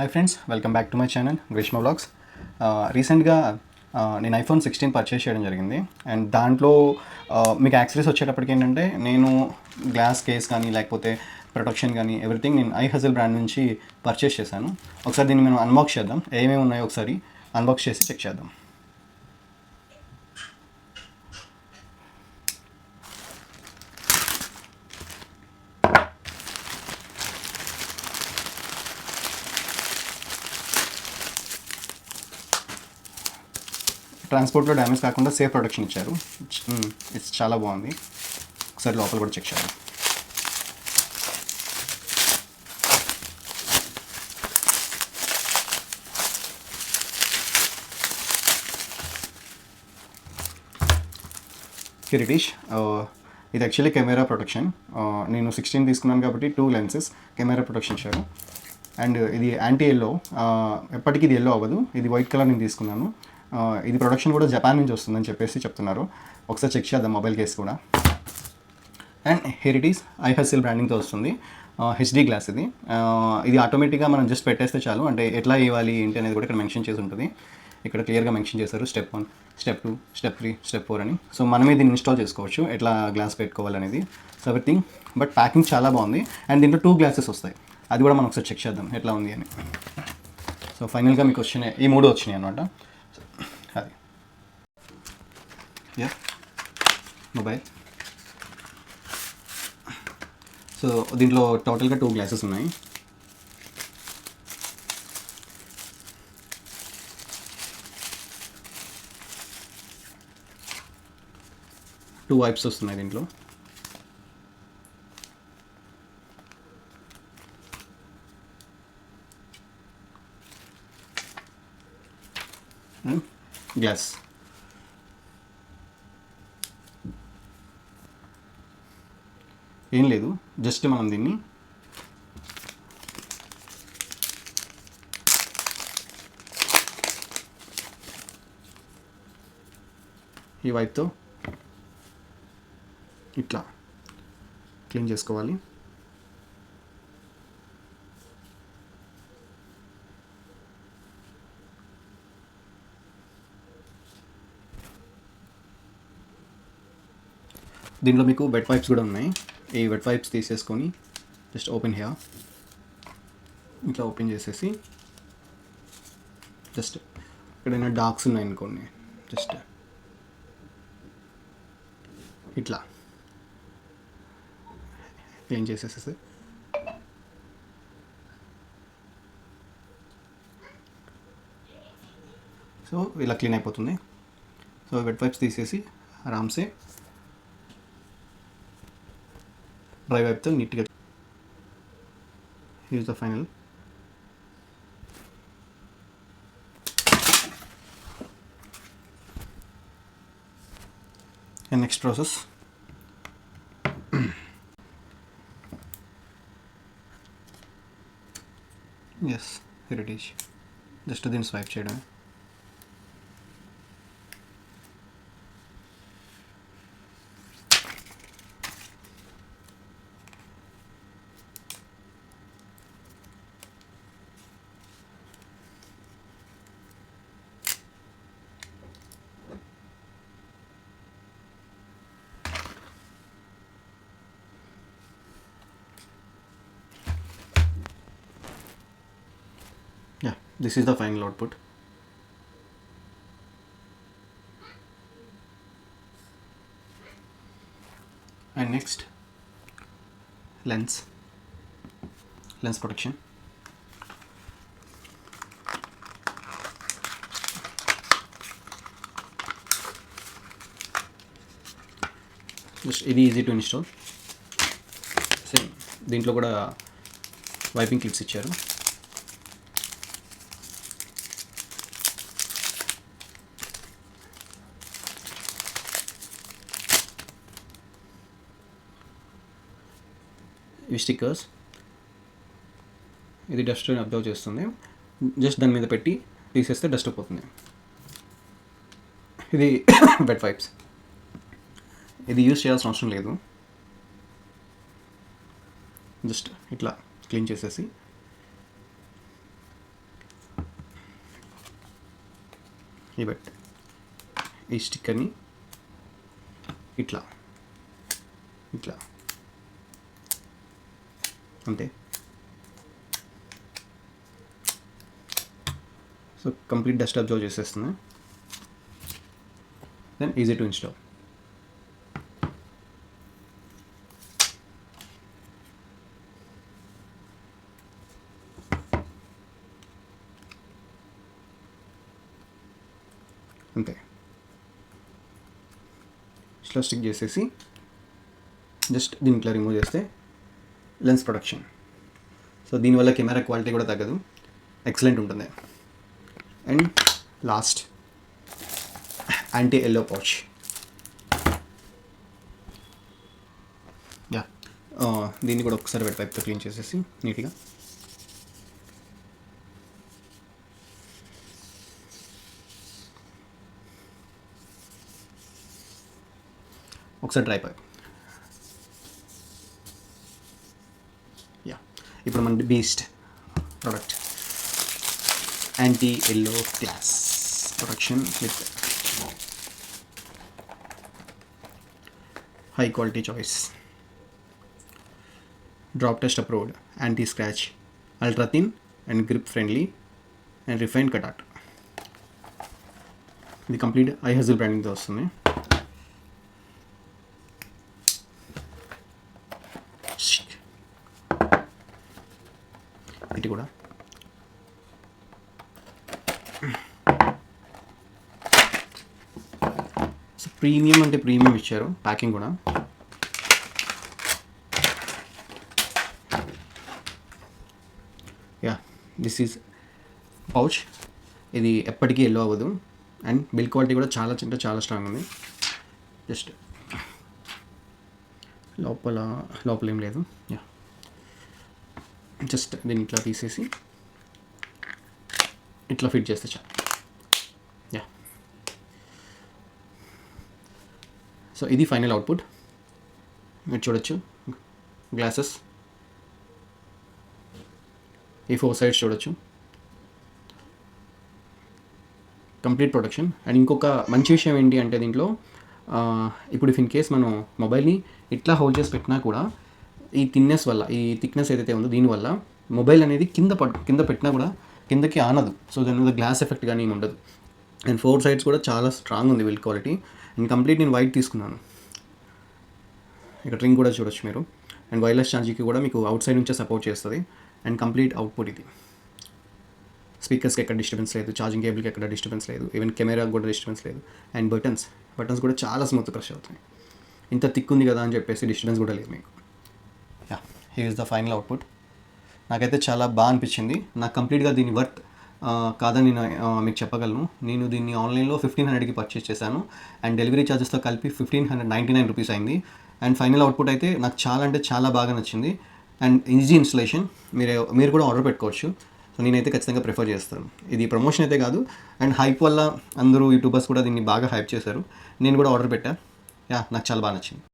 Hi friends, welcome back to my channel Greeshma vlogs. రీసెంట్గా నేను iPhone 16 purchase చేయడం జరిగింది. అండ్ దాంట్లో మీకు యాక్సెసరీస్ వచ్చేటప్పటికి ఏంటంటే, నేను గ్లాస్ కేస్ కానీ లేకపోతే ప్రొటెక్షన్ కానీ ఎవ్రీథింగ్ నేను iHustle బ్రాండ్ నుంచి పర్చేస్ చేశాను. ఒకసారి దీన్ని మనం అన్బాక్స్ చేద్దాం. ఏమేమి ఉన్నాయో ఒకసారి అన్బాక్స్ చేసి చెక్ చేద్దాం. ట్రాన్స్పోర్ట్లో డ్యామేజ్ కాకుండా సేఫ్ ప్రొటెక్షన్ ఇచ్చారు. ఇట్స్ చాలా బాగుంది. ఒకసారి లోపల కూడా చెక్ చేయాలి. Here it is. ఇది యాక్చువల్లీ కెమెరా ప్రొటెక్షన్. నేను 16 తీసుకున్నాను కాబట్టి 2 లెన్సెస్ కెమెరా ప్రొటెక్షన్ ఇచ్చారు. అండ్ ఇది యాంటీ ఎల్లో, ఎప్పటికీ ఇది ఎల్లో అవ్వదు. ఇది వైట్ కలర్ నేను తీసుకున్నాను. ఇది ప్రొడక్షన్ కూడా జపాన్ నుంచి వస్తుందని చెప్పేసి చెప్తున్నారు. ఒకసారి చెక్ చేద్దాం మొబైల్ కేస్ కూడా. And here it is, iHustle బ్రాండింగ్తో వస్తుంది. హెచ్డి గ్లాస్ ఇది. ఇది ఆటోమేటిక్గా మనం జస్ట్ పెట్టేస్తే చాలు. అంటే ఎట్లా ఇవ్వాలి ఏంటి అనేది కూడా ఇక్కడ మెన్షన్ చేసి ఉంటుంది. ఇక్కడ క్లియర్గా మెన్షన్ చేశారు స్టెప్ 1, స్టెప్ 2, స్టెప్ 3, స్టెప్ 4 అని. సో మనమే దీన్ని ఇన్స్టాల్ చేసుకోవచ్చు ఎట్లా గ్లాస్ పెట్టుకోవాలనేది. So everything. బట్ ప్యాకింగ్ చాలా బాగుంది. అండ్ దీంట్లో 2 గ్లాసెస్ వస్తాయి. అది కూడా మనం ఒకసారి చెక్ చేద్దాం ఎట్లా ఉంది అని. సో ఫైనల్గా మీకు వచ్చినాయి, ఈ 3 వచ్చినాయి అనమాట. అది మొబైల్. సో దీంట్లో టోటల్గా 2 గ్లాసెస్ ఉన్నాయి. టూ వైప్స్ వస్తున్నాయి దీంట్లో. గ్లాస్. ఏం లేదు, జస్ట్ మనం దీన్ని ఈ వైప్తో ఇట్లా క్లీన్ చేసుకోవాలి. దీంట్లో మీకు వెట్ వైప్స్ కూడా ఉన్నాయి. ఈ వెట్ వైప్స్ తీసేసుకొని జస్ట్ ఓపెన్ హియర్, ఇట్లా ఓపెన్ చేసేసి జస్ట్ ఎక్కడైనా డార్క్స్ ఉన్నాయనుకోండి జస్ట్ ఇట్లా క్లీన్ చేసేసేసి సో ఇలా క్లీన్ అయిపోతుంది. సో వెట్ వైప్స్ తీసేసి ఆరామ్సే డ్రై వైప్తో నీట్గా. Use the final. And next process, as here it is. Just దీన్ని స్వైప్ చేయడం. Yeah, this is the final output. And next, lens protection. Just ఇది ఈజీ టు ఇన్స్టాల్. సేమ్ దీంట్లో కూడా wiping clips ఇచ్చారు. ఇవి స్టిక్కర్స్. ఇది డస్ట్ అబ్జర్వ్ చేస్తుంది. Just దాని మీద పెట్టి తీసేస్తే డస్ట్ పోతుంది. ఇది వెట్ వైప్స్. ఇది యూజ్ చేయాల్సిన అవసరం లేదు. జస్ట్ ఇట్లా క్లీన్ చేసేసి ఈ బట్ ఈ స్టిక్కర్ని ఇట్లా ఇట్లా అంతే. సో కంప్లీట్ డస్ట్ అబ్జర్వ్ చేసేస్తుంది. Then easy to install. అంతే, ఇట్లా స్టిక్ చేసేసి జస్ట్ దీంట్లో రిమూవ్ చేస్తే లెన్స్ ప్రొటెక్షన్. సో దీనివల్ల కెమెరా క్వాలిటీ కూడా తగ్గదు, ఎక్సలెంట్ ఉంటుంది. And last anti yellow pouch. Yeah, దీన్ని కూడా ఒకసారి వెట్ వైప్తో క్లీన్ చేసేసి నీట్గా ఒకసారి డ్రై పైప్. యా, ఇప్పుడు మన beast product anti yellow glass protection with high quality choice, drop test approved, anti scratch, ultra thin and grip friendly and refined cutout. ఇది complete I హజిల్ బ్రాండింగ్తో వస్తుంది. ఇది కూడా ప్రీమియం అంటే ప్రీమియం ఇచ్చారు, ప్యాకింగ్ కూడా. Yeah, this is pouch. ఇది ఎప్పటికీ yellow అవ్వదు అండ్ బిల్డ్ క్వాలిటీ కూడా చాలా అంటే చాలా స్ట్రాంగ్ ఉంది. జస్ట్ లోపల ఏం లేదు. యా, జస్ట్ దీన్ని ఇట్లా తీసేసి ఇట్లా ఫిట్ చేస్తే చాలు. యా, సో ఇది ఫైనల్ అవుట్పుట్. మీరు చూడొచ్చు గ్లాసెస్, ఈ 4 సైడ్స్ చూడొచ్చు, కంప్లీట్ ప్రొటెక్షన్. అండ్ ఇంకొక మంచి విషయం ఏంటి అంటే దీంట్లో ఇప్పుడు ఇన్ కేస్ మనం మొబైల్ని ఇట్లా హోల్డ్ చేసి పెట్టినా కూడా ఈ థిక్నెస్ వల్ల, ఈ థిక్నెస్ ఏదైతే ఉందో దీనివల్ల మొబైల్ అనేది కింద పెట్టినా కూడా కిందకి ఆనదు. సో దాని మీద గ్లాస్ ఎఫెక్ట్ కానీ ఏమి ఉండదు. అండ్ 4 సైడ్స్ కూడా చాలా స్ట్రాంగ్ ఉంది బిల్డ్ క్వాలిటీ. అండ్ కంప్లీట్ నేను వైట్ తీసుకున్నాను. ఇక్కడ రింగ్ కూడా చూడొచ్చు మీరు. అండ్ వైర్లెస్ ఛార్జింగ్కి కూడా మీకు అవుట్ సైడ్ నుంచే సపోర్ట్ చేస్తుంది. అండ్ కంప్లీట్ అవుట్పుట్ ఇది. స్పీకర్స్కి ఎక్కడ డిస్టర్బెన్స్ లేదు, ఛార్జింగ్ కేబుల్కి ఎక్కడ డిస్టర్బెన్స్ లేదు, ఈవెన్ కెమెరాకి కూడా డిస్టర్బెన్స్ లేదు. అండ్ బటన్స్ కూడా చాలా స్మూత్ ప్రెస్ అవుతాయి. ఇంత థిక్ ఉంది కదా అని చెప్పేసి డిస్టర్బెన్స్ కూడా లేదు మీకు. Yeah, here is the final output. నాకైతే చాలా బాగా అనిపించింది. నాకు కంప్లీట్గా దీని వర్త్ కాదని మీకు చెప్పగలను. నేను దీన్ని ఆన్లైన్లో 1500కి పర్చేస్ చేశాను అండ్ డెలివరీ ఛార్జెస్తో కలిపి 1599 రూపీస్ అయింది. అండ్ ఫైనల్ అవుట్పుట్ అయితే నాకు చాలా అంటే చాలా బాగా నచ్చింది. అండ్ ఈజీ ఇన్స్టలేషన్, మీరు కూడా ఆర్డర్ పెట్టుకోవచ్చు. సో నేనైతే ఖచ్చితంగా ప్రిఫర్ చేస్తాను. ఇది ప్రమోషన్ అయితే కాదు, అండ్ హైప్ వల్ల అందరూ యూట్యూబర్స్ కూడా దీన్ని బాగా హైప్ చేశారు. నేను కూడా ఆర్డర్ పెట్టా. యా, నాకు చాలా బాగా నచ్చింది.